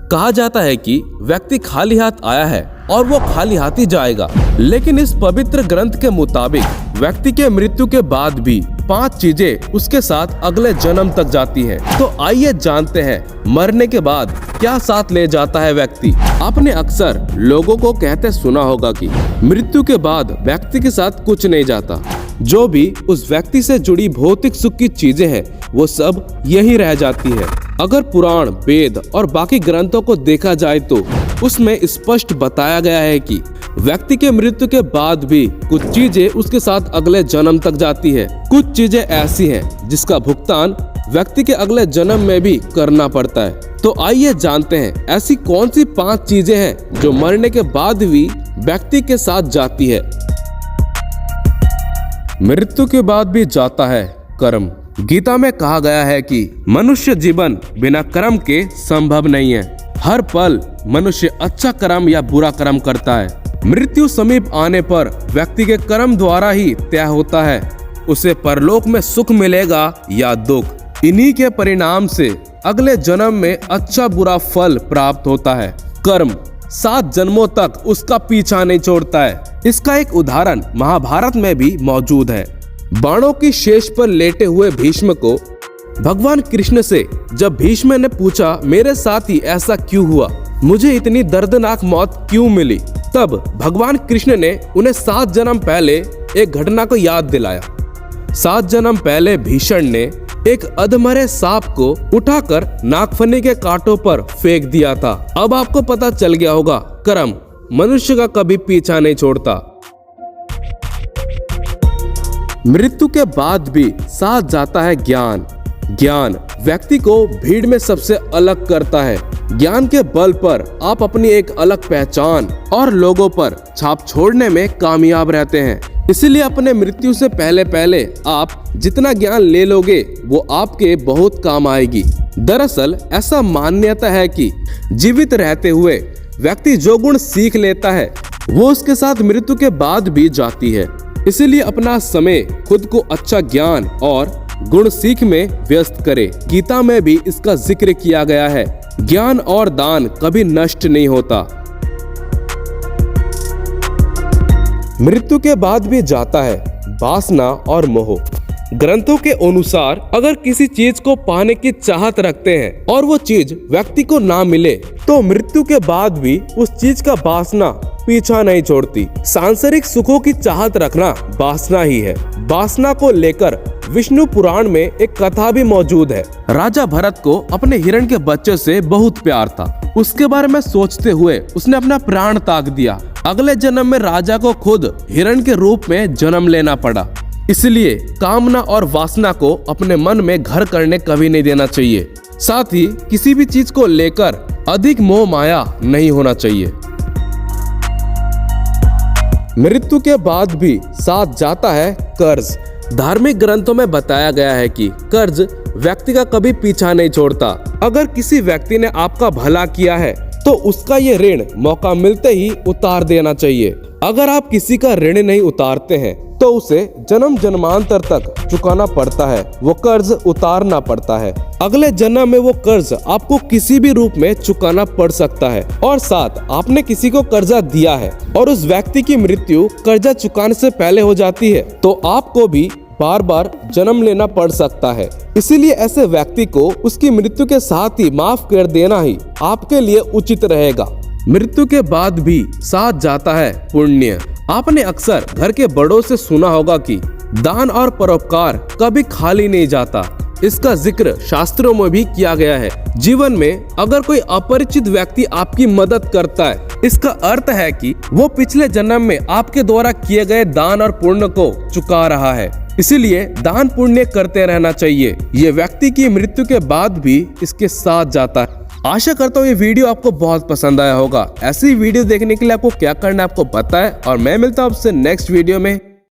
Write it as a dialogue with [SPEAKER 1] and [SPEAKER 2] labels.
[SPEAKER 1] कहा जाता है कि व्यक्ति खाली हाथ आया है और वो खाली हाथ ही जाएगा, लेकिन इस पवित्र ग्रंथ के मुताबिक व्यक्ति के मृत्यु के बाद भी 5 चीजें उसके साथ अगले जन्म तक जाती हैं। तो आइए जानते हैं मरने के बाद क्या साथ ले जाता है व्यक्ति। आपने अक्सर लोगों को कहते सुना होगा कि मृत्यु के बाद व्यक्ति के साथ कुछ नहीं जाता, जो भी उस व्यक्ति से जुड़ी भौतिक सुख की चीजें हैं वो सब यही रह जाती है। अगर पुराण, वेद और बाकी ग्रंथों को देखा जाए तो उसमें स्पष्ट बताया गया है कि व्यक्ति के मृत्यु के बाद भी कुछ चीजें उसके साथ अगले जन्म तक जाती है। कुछ चीजें ऐसी हैं जिसका भुगतान व्यक्ति के अगले जन्म में भी करना पड़ता है। तो आइए जानते हैं ऐसी कौन सी 5 चीजें हैं जो मरने के बाद भी व्यक्ति के साथ जाती है। मृत्यु के बाद भी जाता है कर्म। गीता में कहा गया है कि मनुष्य जीवन बिना कर्म के संभव नहीं है। हर पल मनुष्य अच्छा कर्म या बुरा कर्म करता है। मृत्यु समीप आने पर व्यक्ति के कर्म द्वारा ही तय होता है उसे परलोक में सुख मिलेगा या दुख। इन्हीं के परिणाम से अगले जन्म में अच्छा बुरा फल प्राप्त होता है। कर्म 7 जन्मों तक उसका पीछा नहीं छोड़ता है। इसका एक उदाहरण महाभारत में भी मौजूद है। बाणों की शेष पर लेटे हुए भीष्म को भगवान कृष्ण से जब भीष्म ने पूछा मेरे साथ ही ऐसा क्यों हुआ, मुझे इतनी दर्दनाक मौत क्यों मिली, तब भगवान कृष्ण ने उन्हें 7 जन्म पहले एक घटना को याद दिलाया। 7 जन्म पहले भीषण ने एक अधमरे सांप को उठाकर नागफनी के कांटों पर फेंक दिया था। अब आपको पता चल गया होगा कर्म मनुष्य का कभी पीछा नहीं छोड़ता। मृत्यु के बाद भी साथ जाता है ज्ञान। ज्ञान व्यक्ति को भीड़ में सबसे अलग करता है। ज्ञान के बल पर आप अपनी एक अलग पहचान और लोगों पर छाप छोड़ने में कामयाब रहते हैं। इसलिए अपने मृत्यु से पहले आप जितना ज्ञान ले लोगे वो आपके बहुत काम आएगी। दरअसल ऐसा मान्यता है कि जीवित रहते हुए व्यक्ति जो गुण सीख लेता है वो उसके साथ मृत्यु के बाद भी जाती है। इसीलिए अपना समय खुद को अच्छा ज्ञान और गुण सीख में व्यस्त करे। गीता में भी इसका जिक्र किया गया है। ज्ञान और दान कभी नष्ट नहीं होता। मृत्यु के बाद भी जाता है वासना और मोह। ग्रंथों के अनुसार अगर किसी चीज को पाने की चाहत रखते हैं और वो चीज व्यक्ति को ना मिले तो मृत्यु के बाद भी उस चीज का वासना पीछा नहीं छोड़ती। सांसारिक सुखों की चाहत रखना वासना ही है। वासना को लेकर विष्णु पुराण में एक कथा भी मौजूद है। राजा भरत को अपने हिरण के बच्चे से बहुत प्यार था। उसके बारे में सोचते हुए उसने अपना प्राण त्याग दिया। अगले जन्म में राजा को खुद हिरण के रूप में जन्म लेना पड़ा। इसलिए कामना और वासना को अपने मन में घर करने कभी नहीं देना चाहिए। साथ ही किसी भी चीज को लेकर अधिक मोह माया नहीं होना चाहिए। मृत्यु के बाद भी साथ जाता है कर्ज। धार्मिक ग्रंथों में बताया गया है कि कर्ज व्यक्ति का कभी पीछा नहीं छोड़ता। अगर किसी व्यक्ति ने आपका भला किया है तो उसका ये ऋण मौका मिलते ही उतार देना चाहिए। अगर आप किसी का ऋण नहीं उतारते हैं तो उसे जन्म जन्मांतर तक चुकाना पड़ता है, वो कर्ज उतारना पड़ता है। अगले जन्म में वो कर्ज आपको किसी भी रूप में चुकाना पड़ सकता है। और साथ आपने किसी को कर्जा दिया है और उस व्यक्ति की मृत्यु कर्जा चुकाने से पहले हो जाती है तो आपको भी बार बार जन्म लेना पड़ सकता है। इसीलिए ऐसे व्यक्ति को उसकी मृत्यु के साथ ही माफ कर देना ही आपके लिए उचित रहेगा। मृत्यु के बाद भी साथ जाता है पुण्य। आपने अक्सर घर के बड़ों से सुना होगा कि दान और परोपकार कभी खाली नहीं जाता। इसका जिक्र शास्त्रों में भी किया गया है। जीवन में अगर कोई अपरिचित व्यक्ति आपकी मदद करता है, इसका अर्थ है कि वो पिछले जन्म में आपके द्वारा किए गए दान और पुण्य को चुका रहा है। इसीलिए दान पुण्य करते रहना चाहिए। ये व्यक्ति की मृत्यु के बाद भी इसके साथ जाता है। आशा करता हूँ ये वीडियो आपको बहुत पसंद आया होगा। ऐसी वीडियो देखने के लिए आपको क्या करना है आपको पता है। और मैं मिलता हूँ आपसे नेक्स्ट वीडियो में।